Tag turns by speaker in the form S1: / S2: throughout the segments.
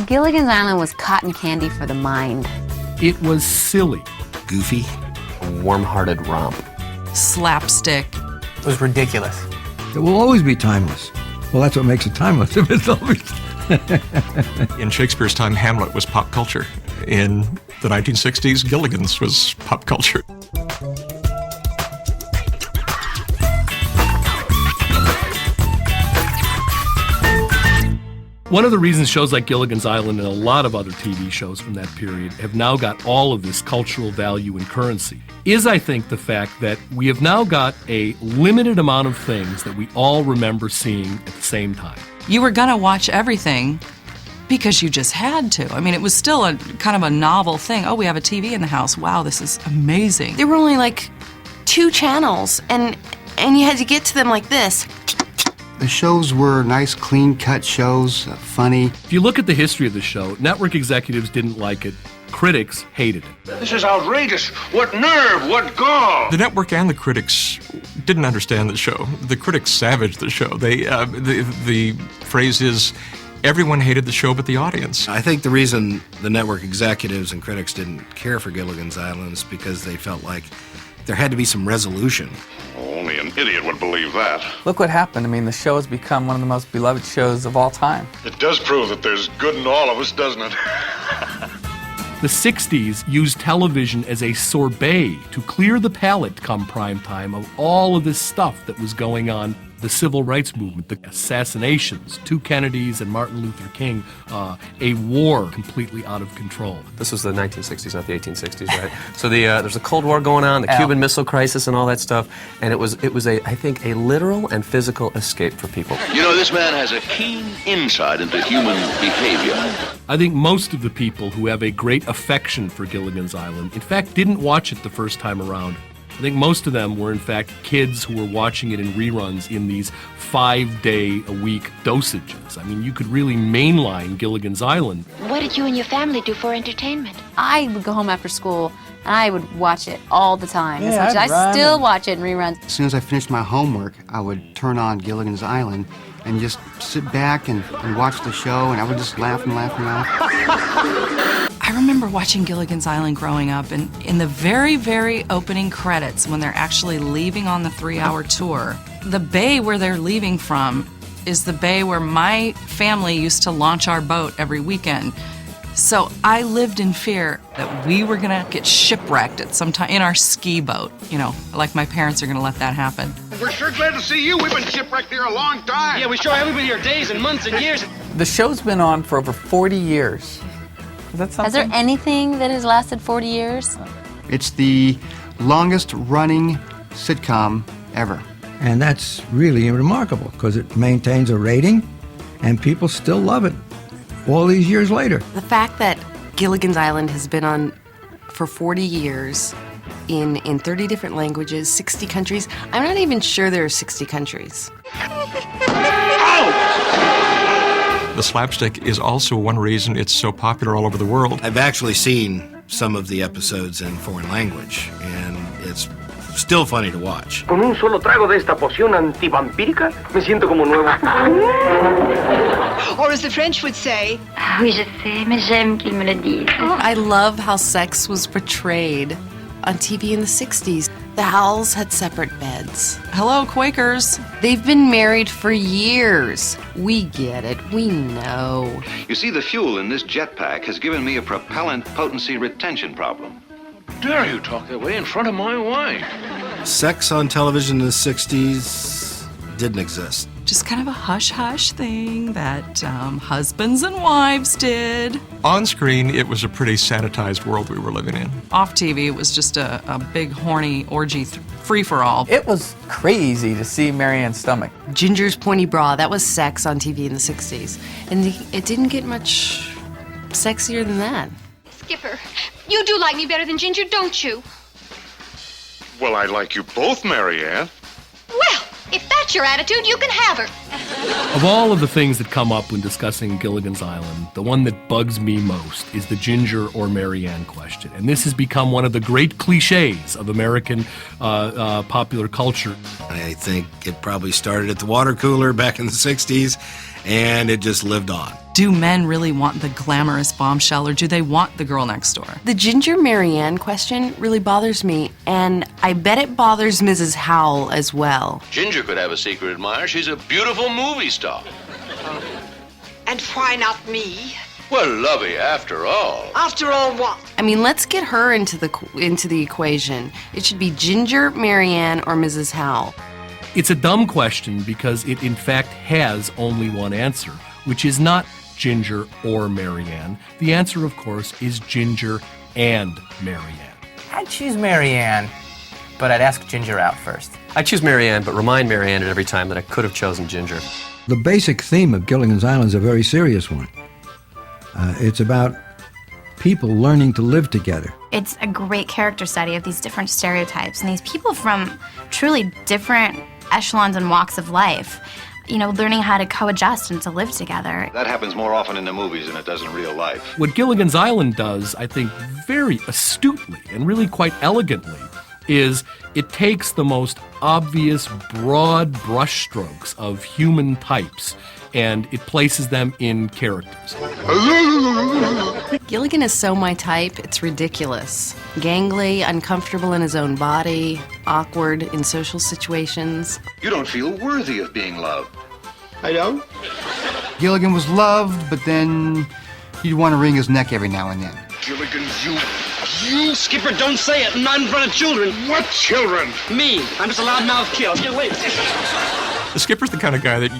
S1: Gilligan's Island was cotton candy for the mind.
S2: It was silly.
S3: Goofy.
S4: A warm-hearted romp.
S5: Slapstick.
S6: It was ridiculous.
S7: It will always be timeless. Well, that's what makes it timeless. If it's always...
S8: In Shakespeare's time, Hamlet was pop culture. In the 1960s, Gilligan's was pop culture.
S2: One of the reasons shows like Gilligan's Island and a lot of other TV shows from that period have now got all of this cultural value and currency is, I think, the fact that we have now got a limited amount of things that we all remember seeing at the same time.
S5: You were gonna watch everything because you just had to. I mean, it was still a kind of a novel thing. Oh, we have a TV in the house. Wow, this is amazing.
S9: There were only like 2 channels, and you had to get to them like this.
S10: The shows were nice, clean-cut shows, funny.
S2: If you look at the history of the show, network executives didn't like it. Critics hated it.
S11: This is outrageous. What nerve, what gall.
S8: The network and the critics didn't understand the show. The critics savaged the show. The phrase is, everyone hated the show but the audience.
S3: I think the reason the network executives and critics didn't care for Gilligan's Island is because they felt like there had to be some resolution.
S11: Only an idiot would believe that.
S6: Look what happened. I mean, the show has become one of the most beloved shows of all time.
S11: It does prove that there's good in all of us, doesn't it?
S2: The 60s used television as a sorbet to clear the palate come prime time of all of this stuff that was going on. The civil rights movement, the assassinations, 2 Kennedys and Martin Luther King, a war completely out of control.
S4: This was the 1960s, not the 1860s, right? So there's a Cold War going on, the Cuban Missile Crisis and all that stuff, and it was I think, a literal and physical escape for people.
S11: You know, this man has a keen insight into human behavior.
S2: I think most of the people who have a great affection for Gilligan's Island, in fact, didn't watch it the first time around. I think most of them were, in fact, kids who were watching it in reruns in these 5-day-a-week dosages. I mean, you could really mainline Gilligan's Island.
S1: What did you and your family do for entertainment? I would go home after school, and I would watch it all the time.
S6: Yeah,
S1: I still watch it in reruns.
S10: As soon as I finished my homework, I would turn on Gilligan's Island and just sit back and watch the show, and I would just laugh and laugh and laugh.
S5: I remember watching Gilligan's Island growing up, and in the very, very opening credits, when they're actually leaving on the 3-hour tour, the bay where they're leaving from is the bay where my family used to launch our boat every weekend. So I lived in fear that we were gonna get shipwrecked at some time in our ski boat. You know, like my parents are gonna let that happen.
S11: We're sure glad to see you. We've been shipwrecked here a long time.
S12: Yeah, we sure have. We've been here days and months and years.
S6: The show's been on for over 40 years. Is that something?
S1: Has there anything that has lasted 40 years?
S10: It's the longest-running sitcom ever.
S7: And that's really remarkable because it maintains a rating and people still love it all these years later.
S9: The fact that Gilligan's Island has been on for 40 years in 30 different languages, 60 countries. I'm not even sure there are 60 countries.
S8: The slapstick is also one reason it's so popular all over the world.
S3: I've actually seen some of the episodes in foreign language, and it's still funny to watch.
S12: Con un solo trago de esta poción antivampírica, me siento como nuevo.
S13: Or as the French would say,
S1: Oui, je sais, mais j'aime qu'il me le dise.
S9: I love how sex was portrayed on TV in the 60s. The Howells had separate beds.
S5: Hello, Quakers.
S9: They've been married for years. We get it. We know.
S11: You see, the fuel in this jetpack has given me a propellant potency retention problem. Dare you talk that way in front of my wife?
S3: Sex on television in the 60s didn't exist.
S5: Just kind of a hush-hush thing that husbands and wives did.
S8: On screen, it was a pretty sanitized world we were living in.
S5: Off TV, it was just a big, horny orgy free-for-all.
S6: It was crazy to see Marianne's stomach.
S9: Ginger's pointy bra, that was sex on TV in the 60s. And it didn't get much sexier than that.
S1: Skipper, you do like me better than Ginger, don't you?
S11: Well, I like you both, Marianne.
S1: Well, if that's your attitude, you can have her.
S2: Of all of the things that come up when discussing Gilligan's Island, the one that bugs me most is the Ginger or Marianne question. And this has become one of the great cliches of American popular culture.
S3: I think it probably started at the water cooler back in the 60s, and it just lived on.
S5: Do men really want the glamorous bombshell, or do they want the girl next door?
S9: The Ginger Marianne question really bothers me, and I bet it bothers Mrs. Howell as well.
S11: Ginger could have a secret admirer. She's a beautiful movie star.
S13: And why not me?
S11: Well, lovey, after all.
S13: After all what?
S9: I mean, let's get her into the equation. It should be Ginger, Marianne, or Mrs. Howell.
S2: It's a dumb question because it in fact has only one answer, which is not Ginger or Marianne. The answer, of course, is Ginger and Marianne.
S6: I'd choose Marianne, but I'd ask Ginger out first.
S4: I choose Marianne, but remind Marianne at every time that I could have chosen Ginger.
S7: The basic theme of Gilligan's Island is a very serious one. It's about people learning to live together.
S1: It's a great character study of these different stereotypes and these people from truly different echelons and walks of life, you know, learning how to coadjust and to live together.
S11: That happens more often in the movies than it does in real life.
S2: What Gilligan's Island does, I think, very astutely and really quite elegantly, is it takes the most obvious broad brushstrokes of human types and it places them in characters.
S9: Gilligan is so my type, it's ridiculous. Gangly, uncomfortable in his own body, awkward in social situations.
S11: You don't feel worthy of being loved.
S10: I don't. Gilligan was loved, but then he'd want to wring his neck every now and then.
S12: Gilligan, you, Skipper, don't say it, not in front of children.
S11: What children?
S12: Me, I'm just a loudmouth kid. Here, wait.
S8: The Skipper's the kind of guy that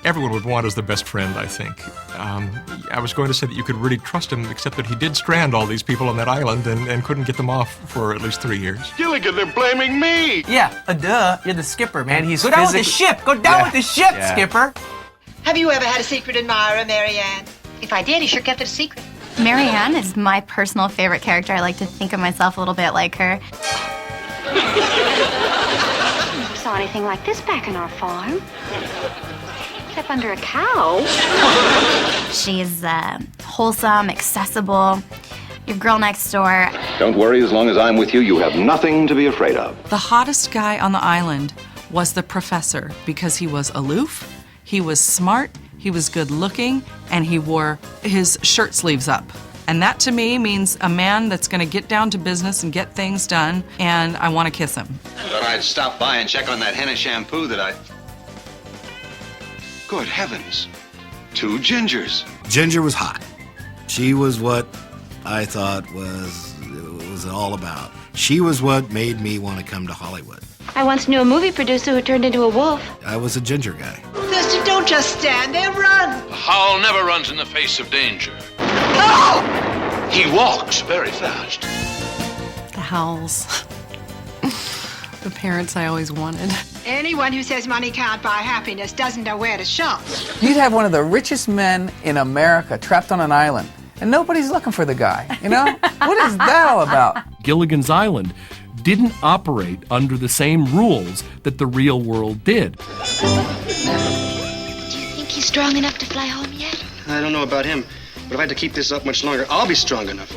S8: everyone would want as the best friend, I think. I was going to say that you could really trust him, except that he did strand all these people on that island and couldn't get them off for at least 3 years.
S11: Gilligan, they're blaming me!
S6: Yeah, duh. You're the skipper, man.
S4: And he's
S6: Go down with the ship. Go down with the ship, Skipper.
S13: Have you ever had a secret admirer, Marianne?
S1: If I did, he sure kept it a secret. Marianne is my personal favorite character. I like to think of myself a little bit like her.
S14: Never saw anything like this back in our farm. Except under a cow.
S1: She's wholesome, accessible, your girl next door.
S11: Don't worry, as long as I'm with you, you have nothing to be afraid of.
S5: The hottest guy on the island was the professor because he was aloof, he was smart, he was good looking, and he wore his shirt sleeves up. And that to me means a man that's going to get down to business and get things done, and I want to kiss him.
S11: Thought I'd stop by and check on that henna shampoo that I... Good heavens. 2 gingers.
S3: Ginger was hot. She was what I thought it was all about. She was what made me want to come to Hollywood.
S14: I once knew a movie producer who turned into a wolf.
S3: I was a Ginger guy.
S13: Thirsty, don't just stand there, run!
S11: A howl never runs in the face of danger.
S13: Oh!
S11: He walks very fast.
S9: The Howells. The parents I always wanted.
S13: Anyone who says money can't buy happiness doesn't know where to shop.
S6: You'd have one of the richest men in America trapped on an island, and nobody's looking for the guy, you know? What is that all about?
S2: Gilligan's Island didn't operate under the same rules that the real world did.
S14: Do you think he's strong enough to fly home yet?
S12: I don't know about him, but if I had to keep this up much longer, I'll be strong enough.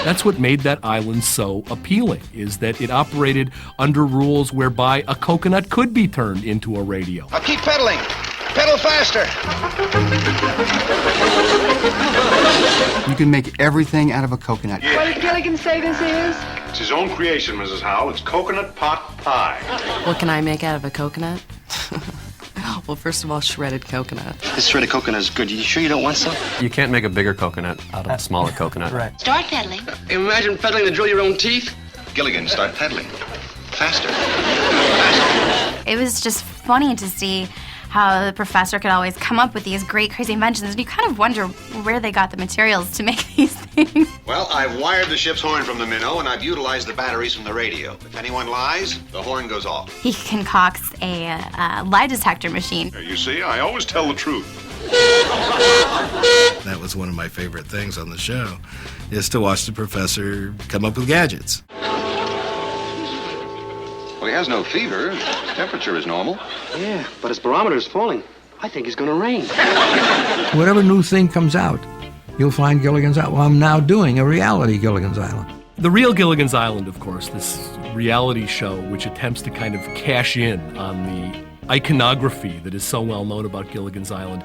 S2: That's what made that island so appealing, is that it operated under rules whereby a coconut could be turned into a radio.
S11: I'll keep pedaling. Pedal faster.
S10: You can make everything out of a coconut.
S13: What did Gilligan say this is?
S11: It's his own creation, Mrs. Howell. It's coconut pot pie.
S9: What can I make out of a coconut? Well, first of all, shredded coconut.
S12: This shredded coconut is good. You sure you don't want some?
S4: You can't make a bigger coconut out of a smaller coconut.
S6: Right.
S14: Start pedaling.
S12: Imagine pedaling to drill your own teeth.
S11: Gilligan, start pedaling. Faster.
S1: It was just funny to see how the professor could always come up with these great, crazy inventions. And you kind of wonder where they got the materials to make these things.
S11: Well, I've wired the ship's horn from the minnow, and I've utilized the batteries from the radio. If anyone lies, the horn goes off.
S1: He concocts a lie detector machine.
S11: You see, I always tell the truth.
S3: That was one of my favorite things on the show, is to watch the professor come up with gadgets.
S11: Well, he has no fever. Temperature is normal.
S12: Yeah, but his barometer is falling. I think it's going to rain.
S7: Whatever new thing comes out, you'll find Gilligan's Island. Well, I'm now doing a reality Gilligan's Island.
S2: The real Gilligan's Island, of course, this reality show which attempts to kind of cash in on the iconography that is so well known about Gilligan's Island,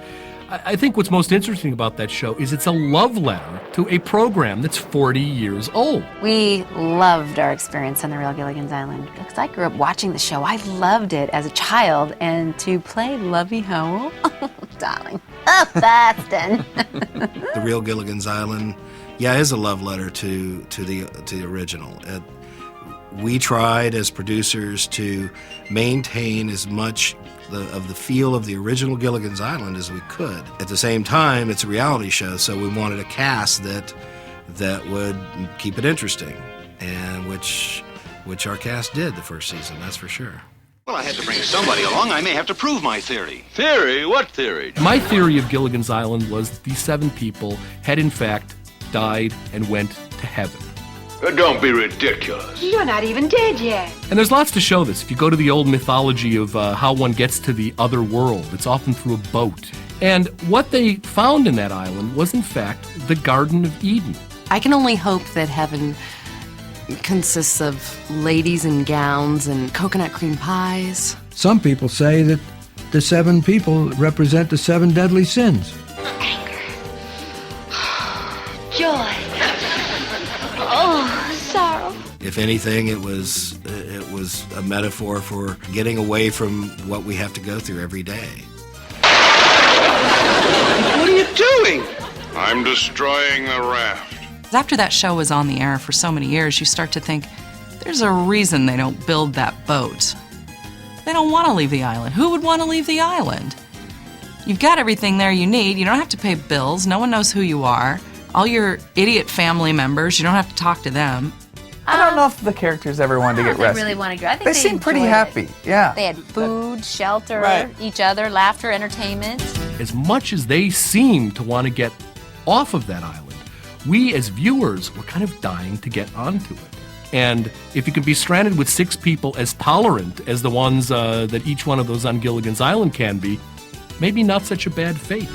S2: I think what's most interesting about that show is it's a love letter to a program that's 40 years old.
S15: We loved our experience on The Real Gilligan's Island because I grew up watching the show. I loved it as a child, and to play Lovey Howell, darling, Boston.
S3: The Real Gilligan's Island, is a love letter to the original. We tried as producers to maintain as much of the feel of the original Gilligan's Island as we could. At the same time, it's a reality show, so we wanted a cast that would keep it interesting, and which our cast did the first season, that's for sure.
S11: Well, I had to bring somebody along. I may have to prove my theory. Theory? What theory?
S2: My theory of Gilligan's Island was these 7 people had in fact died and went to heaven.
S11: Don't be ridiculous.
S13: You're not even dead yet.
S2: And there's lots to show this. If you go to the old mythology of how one gets to the other world, it's often through a boat. And what they found in that island was, in fact, the Garden of Eden.
S9: I can only hope that heaven consists of ladies in gowns and coconut cream pies.
S7: Some people say that the 7 people represent the 7 deadly sins.
S14: Joy. Oh, sorrow.
S3: If anything, it was a metaphor for getting away from what we have to go through every day.
S11: What are you doing? I'm destroying the raft.
S5: After that show was on the air for so many years, you start to think, there's a reason they don't build that boat. They don't want to leave the island. Who would want to leave the island? You've got everything there you need. You don't have to pay bills. No one knows who you are. All your idiot family members, you don't have to talk to them.
S6: I don't know if the characters ever wanted to get
S15: They
S6: rescued.
S15: really wanted to go. I think
S6: They seemed pretty
S15: enjoyed
S6: happy,
S15: it.
S6: yeah.
S15: They had food, shelter,
S6: Right.
S15: each other, laughter, entertainment.
S2: As much as they seemed to want to get off of that island, we as viewers were kind of dying to get onto it. And if you can be stranded with 6 people as tolerant as the ones that each one of those on Gilligan's Island can be, maybe not such a bad fate.